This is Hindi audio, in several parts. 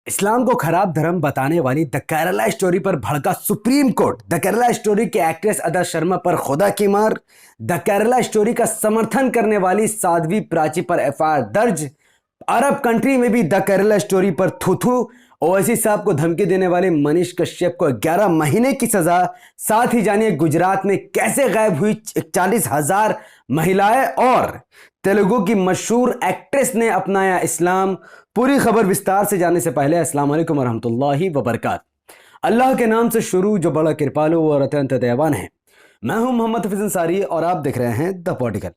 इस्लाम को खराब धर्म बताने वाली द केरला स्टोरी पर भड़का supreme court. The Kerala story के एक्ट्रेस अदा शर्मा पर खुदा की मार। द केरला स्टोरी का समर्थन करने वाली साध्वी प्राची पर एफआईआर दर्ज। अरब कंट्री में भी द केरला स्टोरी पर थू। ओवैसी साहब को धमकी देने वाले मनीष कश्यप को 11 महीने की सजा। साथ ही जानिए गुजरात में कैसे गायब हुई 41,000 महिलाएं और तेलुगु की मशहूर एक्ट्रेस ने अपनाया इस्लाम। पूरी खबर विस्तार से जानने से पहले अस्सलाम वालेकुम वरहमतुल्लाहि वबरकात। अल्लाह के नाम से शुरू जो बड़ा कृपालु और अत्यंत दयावान है। मैं हूं मोहम्मद हफीज अंसारी और आप देख रहे हैं the political.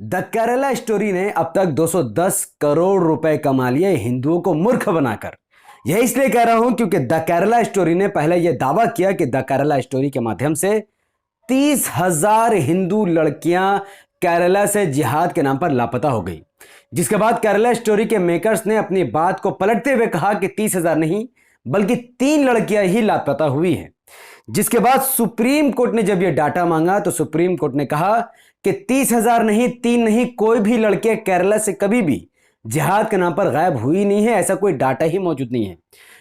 The Kerala story ने अब तक 210 करोड़ रुपए कमा लिए हिंदुओं को मूर्ख बनाकर। यह इसलिए कह रहा हूं क्योंकि द केरला स्टोरी ने पहले यह दावा किया कि द केरला स्टोरी के माध्यम से 30,000 हिंदू लड़कियां केरला से जिहाद के नाम पर लापता हो गई। जिसके बाद केरला स्टोरी के मेकर्स ने अपनी बात को पलटते हुए कहा कि 30,000 नहीं बल्कि 3 लड़कियां ही लापता हुई हैं। जिसके बाद सुप्रीम कोर्ट ने जब यह डाटा मांगा तो सुप्रीम कोर्ट ने कहा कि 30,000 नहीं 3 नहीं कोई भी लड़कियां केरला से कभी भी जिहाद के नाम पर गायब हुई नहीं है, ऐसा कोई डाटा ही मौजूद नहीं है।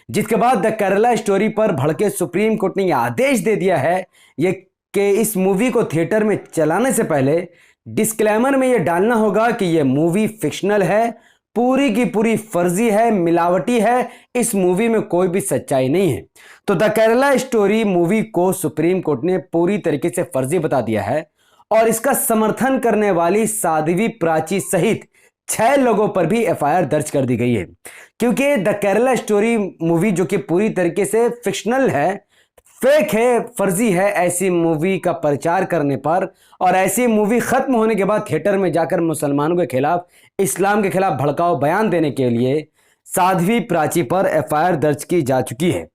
जिसके बाद द केरला स्टोरी पर भड़के सुप्रीम कोर्ट ने यह आदेश दे दिया है कि इस मूवी को थिएटर में चलाने से पहले डिस्क्लेमर में यह डालना होगा कि यह मूवी फिक्शनल है, पूरी की पूरी फर्जी है, मिलावटी है, इस मूवी में कोई भी सच्चाई नहीं है। तो द केरला स्टोरी मूवी को सुप्रीम कोर्ट ने पूरी तरीके से फर्जी बता दिया है और इसका समर्थन करने वाली साध्वी प्राची सहित 6 लोगों पर भी एफआईआर दर्ज कर दी गई है। क्योंकि द केरला स्टोरी मूवी जो कि पूरी तरीके से फिक्शनल है, फेक है, फर्जी है, ऐसी मूवी का प्रचार करने पर और ऐसी मूवी खत्म होने के बाद थिएटर में जाकर मुसलमानों के खिलाफ, इस्लाम के खिलाफ भड़काऊ बयान देने के लिए साध्वी प्राची पर एफआईआर दर्ज की जा चुकी है।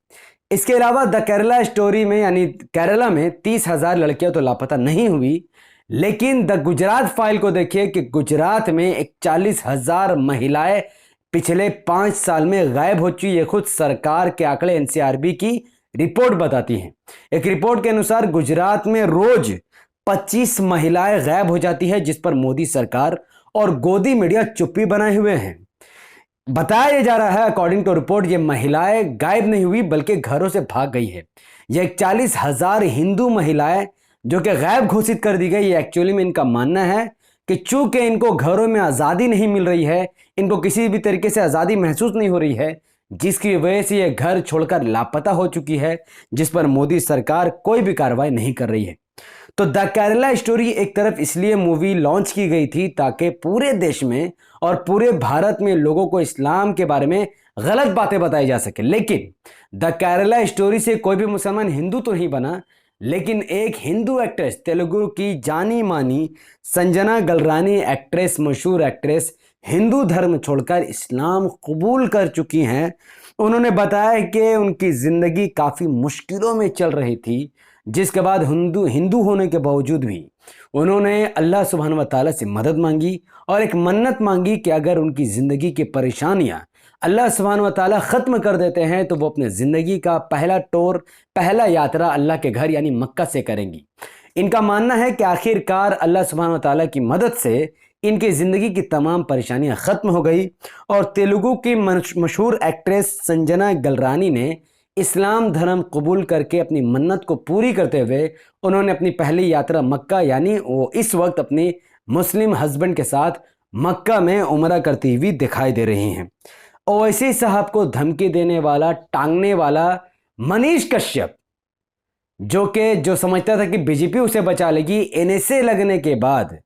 इसके अलावा द केरला स्टोरी में यानी केरला में 30,000 लड़कियां तो लापता नहीं हुई, लेकिन द गुजरात फाइल को देखिए कि गुजरात में 41,000 महिलाएं पिछले 5 साल में गायब हो चुकी। ये खुद सरकार के आंकड़े एनसीआरबी की रिपोर्ट बताती हैं। एक रिपोर्ट के अनुसार गुजरात में रोज 25 महिलाएं गायब हो जाती है, जिस पर मोदी सरकार और गोदी मीडिया चुप्पी बनाए हुए हैं। बताया जा रहा है अकॉर्डिंग टू रिपोर्ट ये महिलाएं गायब नहीं हुई बल्कि घरों से भाग गई है। यह 41,000 हिंदू महिलाएं जो कि गायब घोषित कर दी गई। एक्चुअली में इनका मानना है कि चूंकि इनको घरों में आज़ादी नहीं मिल रही है, इनको किसी भी तरीके से आज़ादी महसूस नहीं हो रही है, जिसकी वजह से ये घर छोड़कर लापता हो चुकी है, जिस पर मोदी सरकार कोई भी कार्रवाई नहीं कर रही है। तो द केरला स्टोरी एक तरफ इसलिए मूवी लॉन्च की गई थी ताकि पूरे देश में और पूरे भारत में लोगों को इस्लाम के बारे में गलत बातें बताई जा सके। लेकिन द केरला स्टोरी से कोई भी मुसलमान हिंदू तो नहीं बना, लेकिन एक हिंदू एक्ट्रेस, तेलुगु की जानी मानी संजना गलरानी एक्ट्रेस, मशहूर एक्ट्रेस, हिंदू धर्म छोड़कर इस्लाम कबूल कर चुकी हैं। उन्होंने बताया कि उनकी ज़िंदगी काफ़ी मुश्किलों में चल रही थी, जिसके बाद हिंदू होने के बावजूद भी उन्होंने अल्लाह सुब्हानहू व तआला से मदद मांगी और एक मन्नत मांगी कि अगर उनकी ज़िंदगी की परेशानियां अल्लाह सुब्हानहू व तआला ख़त्म कर देते हैं तो वो अपने ज़िंदगी का पहला टूर, पहला यात्रा अल्लाह के घर यानी मक्का से करेंगी। इनका मानना है कि आखिरकार अल्लाह सुब्हानहू व तआला की मदद से इनकी ज़िंदगी की तमाम परेशानियां ख़त्म हो गई और तेलुगु की मशहूर एक्ट्रेस संजना गलरानी ने इस्लाम धर्म कबूल करके अपनी मन्नत को पूरी करते हुए उन्होंने अपनी पहली यात्रा मक्का यानी वो इस वक्त अपने मुस्लिम हस्बैंड के साथ मक्का में उम्रा करती हुई दिखाई दे रही हैं। ओवैसी साहब को धमकी देने वाला, टांगने वाला मनीष कश्यप, जो समझता था कि बीजेपी उसे बचा लेगी, एनएसए लगने के बाद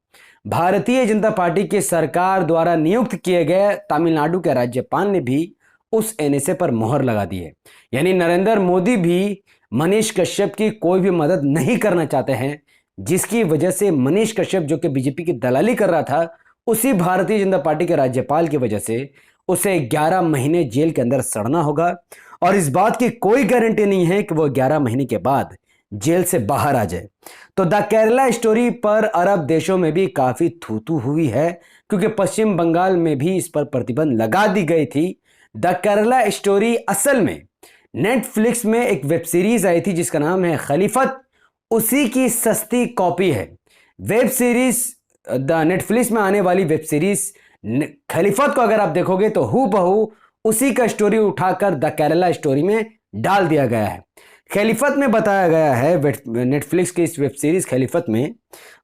भारतीय जनता पार्टी की सरकार द्वारा नियुक्त किए गए तमिलनाडु के राज्यपाल ने भी उस एनएसए पर मोहर लगा दी है। यानी नरेंद्र मोदी भी मनीष कश्यप की कोई भी मदद नहीं करना चाहते हैं, जिसकी वजह से मनीष कश्यप जो कि बीजेपी की दलाली कर रहा था, उसी भारतीय जनता पार्टी के राज्यपाल की वजह से उसे 11 महीने जेल के अंदर सड़ना होगा और इस बात की कोई गारंटी नहीं है कि वो 11 महीने के बाद जेल से बाहर आ जाए। तो द केरला स्टोरी पर अरब देशों में भी काफ़ी थू हुई है, क्योंकि पश्चिम बंगाल में भी इस पर प्रतिबंध लगा दी गई थी। द केरला स्टोरी असल में नेटफ्लिक्स में एक वेब सीरीज आई थी जिसका नाम है खलीफत, उसी की सस्ती कॉपी है वेब सीरीज। द नेटफ्लिक्स में आने वाली वेब सीरीज खलीफत को अगर आप देखोगे तो हूबहू उसी का स्टोरी उठाकर द केरला स्टोरी में डाल दिया गया है। खलीफत में बताया गया है, नेटफ्लिक्स की इस वेब सीरीज खलीफत में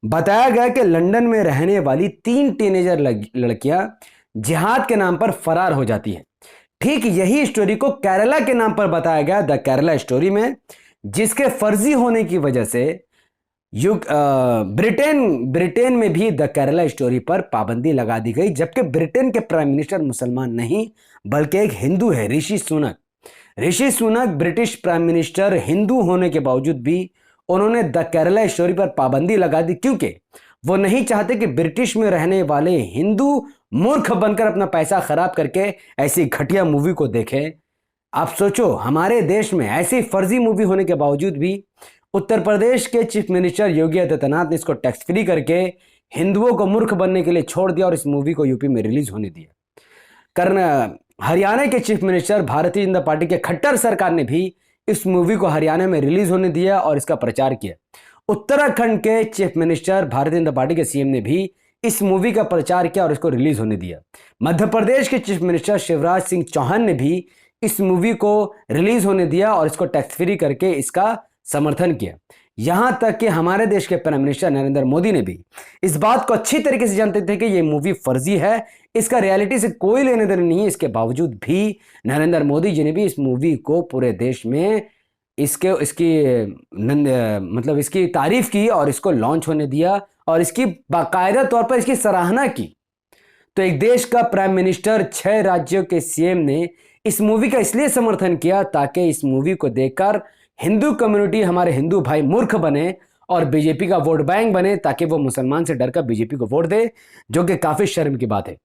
बताया गया कि लंदन में रहने वाली 3 टीनेजर लड़कियां जिहाद के नाम पर फरार हो जाती है। ठीक यही स्टोरी को केरला के नाम पर बताया गया द केरला स्टोरी में, जिसके फर्जी होने की वजह से ब्रिटेन में भी द केरला स्टोरी पर पाबंदी लगा दी गई, जबकि ब्रिटेन के प्राइम मिनिस्टर मुसलमान नहीं बल्कि एक हिंदू है, Rishi Sunak. Rishi Sunak British prime minister Hindu होने के बावजूद भी उन्होंने द केरला स्टोरी पर पाबंदी लगा दी, क्योंकि वो नहीं चाहते कि ब्रिटिश में रहने वाले हिंदू मूर्ख बनकर अपना पैसा खराब करके ऐसी घटिया मूवी को देखें। आप सोचो, हमारे देश में ऐसी फर्जी मूवी होने के बावजूद भी उत्तर प्रदेश के चीफ मिनिस्टर योगी आदित्यनाथ ने इसको टैक्स फ्री करके हिंदुओं को मूर्ख बनने के लिए छोड़ दिया और इस मूवी को यूपी में रिलीज होने दिया। हरियाणा के chief minister Bharatiya Janata party के खट्टर सरकार ने भी इस मूवी को हरियाणा में रिलीज होने दिया और इसका प्रचार किया। उत्तराखंड के chief minister Bharatiya Janata party के सीएम ने भी इस मूवी का प्रचार किया और इसको रिलीज होने दिया। मध्य प्रदेश के चीफ मिनिस्टर शिवराज सिंह चौहान ने भी इस मूवी को रिलीज होने दिया और इसको टैक्स फ्री करके इसका समर्थन किया। यहां तक कि हमारे देश के प्राइम मिनिस्टर नरेंद्र मोदी ने भी इस बात को अच्छी तरीके से जानते थे कि यह मूवी फर्जी है, इसका रियलिटी से कोई लेने देने नहीं है। इसके बावजूद भी नरेंद्र मोदी जी ने भी इस मूवी को पूरे देश में इसकी तारीफ की और इसको लॉन्च होने दिया और इसकी बाकायदा तौर पर इसकी सराहना की। तो एक देश का प्राइम मिनिस्टर, 6 राज्यों के सीएम ने इस मूवी का इसलिए समर्थन किया ताकि इस मूवी को देखकर हिंदू कम्युनिटी, हमारे हिंदू भाई मूर्ख बने और बीजेपी का वोट बैंक बने, ताकि वो मुसलमान से डरकर बीजेपी को वोट दे, जो कि काफी शर्म की बात है।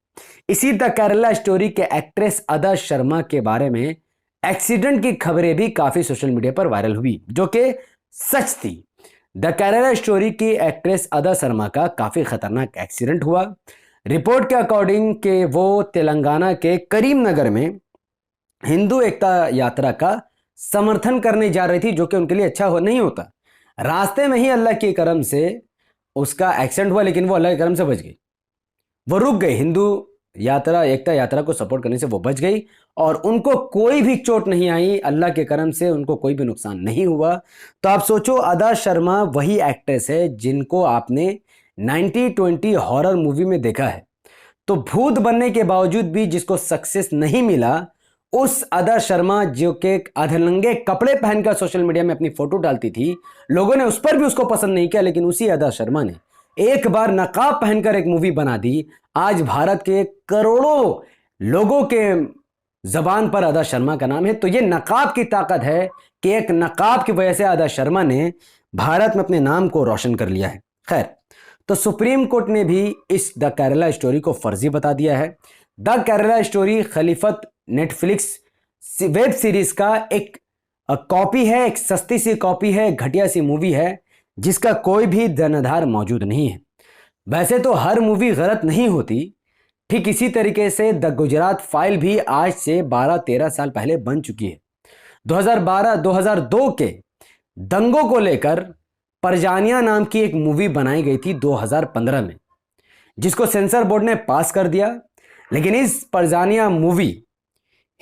इसी द केरला स्टोरी के एक्ट्रेस अदा शर्मा के बारे में एक्सीडेंट की खबरें भी काफी सोशल मीडिया पर वायरल हुई, जो कि सच थी। द केरला स्टोरी की एक्ट्रेस अदा शर्मा का काफी खतरनाक एक्सीडेंट हुआ। रिपोर्ट के अकॉर्डिंग कि वो तेलंगाना के करीमनगर में हिंदू एकता यात्रा का समर्थन करने जा रही थी, जो कि उनके लिए अच्छा नहीं होता। रास्ते में ही अल्लाह के करम से उसका एक्सीडेंट हुआ, लेकिन वो अल्लाह के करम से बच गई। वो रुक गई, हिंदू यात्रा, एकता यात्रा को सपोर्ट करने से वो बच गई और उनको कोई भी चोट नहीं आई। अल्लाह के करम से उनको कोई भी नुकसान नहीं हुआ। तो आप सोचो, अदा शर्मा वही एक्ट्रेस है जिनको आपने 90-20 हॉरर मूवी में देखा है। तो भूत बनने के बावजूद भी जिसको सक्सेस नहीं मिला, उस अदा शर्मा जो के अधरंगे कपड़े पहनकर सोशल मीडिया में अपनी फोटो डालती थी, लोगों ने उस पर भी उसको पसंद नहीं किया, लेकिन उसी अदा शर्मा ने एक बार नकाब पहनकर एक मूवी बना दी। आज भारत के करोड़ों लोगों के जबान पर अदा शर्मा का नाम है। तो ये नकाब की ताकत है कि एक नकाब की वजह से अदा शर्मा ने भारत में अपने नाम को रोशन कर लिया है। खैर, तो सुप्रीम कोर्ट ने भी इस द केरला स्टोरी को फर्जी बता दिया है। द केरला स्टोरी खलीफत नेटफ्लिक्स वेब सीरीज का एक कॉपी है, एक सस्ती सी कॉपी है, घटिया सी मूवी है जिसका कोई भी धनाधार मौजूद नहीं है। वैसे तो हर मूवी गलत नहीं होती, ठीक इसी तरीके से द गुजरात फाइल भी आज से 12-13 साल पहले बन चुकी है। 2012-2002 के दंगों को लेकर परजानिया नाम की एक मूवी बनाई गई थी 2015 में, जिसको सेंसर बोर्ड ने पास कर दिया। लेकिन इस Parzania movie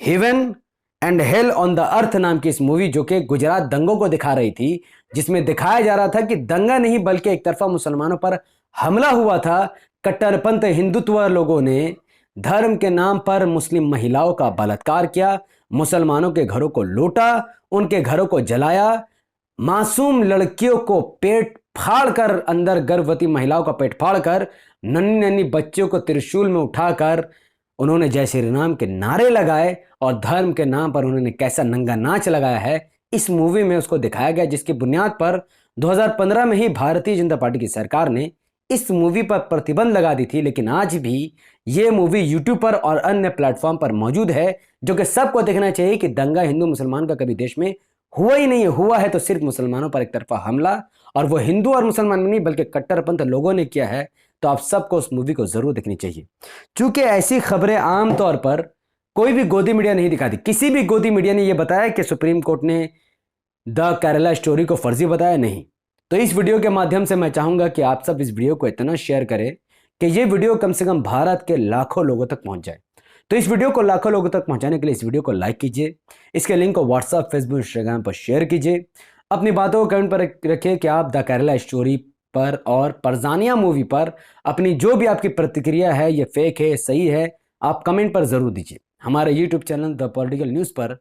heaven and hell on the earth नाम की इस मूवी, जो कि गुजरात दंगों को दिखा रही थी, जिसमें दिखाया जा रहा था कि दंगा नहीं बल्कि एक तरफा मुसलमानों पर हमला हुआ था। कट्टरपंथ हिंदुत्व लोगों ने धर्म के नाम पर मुस्लिम महिलाओं का बलात्कार किया, मुसलमानों के घरों को लूटा, उनके घरों को जलाया, मासूम लड़कियों को पेट फाड़कर, अंदर गर्भवती महिलाओं का पेट फाड़कर, नन्ही नन्ही बच्चों को त्रिशूल में उठाकर उन्होंने जय श्री राम के नारे लगाए और धर्म के नाम पर उन्होंने कैसा नंगा नाच लगाया है, इस मूवी में उसको दिखाया गया। जिसकी बुनियाद पर 2015 में ही भारतीय जनता पार्टी की सरकार ने इस मूवी पर प्रतिबंध लगा दी थी। लेकिन आज भी ये मूवी यूट्यूब पर और अन्य प्लेटफॉर्म पर मौजूद है, जो कि सबको देखना चाहिए कि दंगा हिंदू मुसलमान का कभी देश में हुआ ही नहीं है। हुआ है तो सिर्फ मुसलमानों पर एक तरफा हमला, और वो हिंदू और मुसलमान में नहीं बल्कि कट्टरपंथ लोगों ने किया है। तो आप सबको उस मूवी को जरूर देखनी चाहिए। चूंकि ऐसी खबरें आमतौर पर कोई भी गोदी मीडिया नहीं दिखाती। किसी भी गोदी मीडिया ने यह बताया कि सुप्रीम कोर्ट ने द केरला स्टोरी को फर्जी बताया, नहीं। तो इस वीडियो के माध्यम से मैं चाहूंगा कि आप सब इस वीडियो को इतना शेयर करें कि ये वीडियो कम से कम भारत के लाखों लोगों तक पहुंच जाए। तो इस वीडियो को लाखों लोगों तक पहुंचाने के लिए इस वीडियो को लाइक कीजिए, इसके लिंक को व्हाट्सएप, फेसबुक, इंस्टाग्राम पर शेयर कीजिए। अपनी बातों को कमेंट पर रखिए कि आप द केरला स्टोरी पर और परजानिया मूवी पर अपनी जो भी आपकी प्रतिक्रिया है, ये फेक है, सही है, आप कमेंट पर जरूर दीजिए। हमारे YouTube channel the political news पर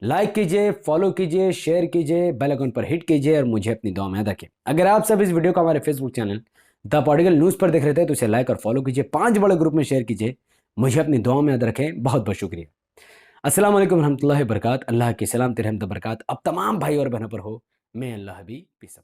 लाइक कीजिए, फॉलो कीजिए, शेयर कीजिए, बेल आइकन पर हिट कीजिए और मुझे अपनी दुआ में याद रखें। अगर आप सब इस वीडियो को हमारे Facebook channel the political news पर देख रहे थे तो इसे लाइक और फॉलो कीजिए, 5 बड़े ग्रुप में शेयर कीजिए, मुझे अपनी दुआ में याद रखें। बहुत बहुत शुक्रिया। अस्सलाम वालेकुम रहमतुल्लाहि व बरकात। अल्लाह की सलामत रहमत बरकात अब तमाम भाई और बहनों पर हो। मैं अल्लाह भी पीस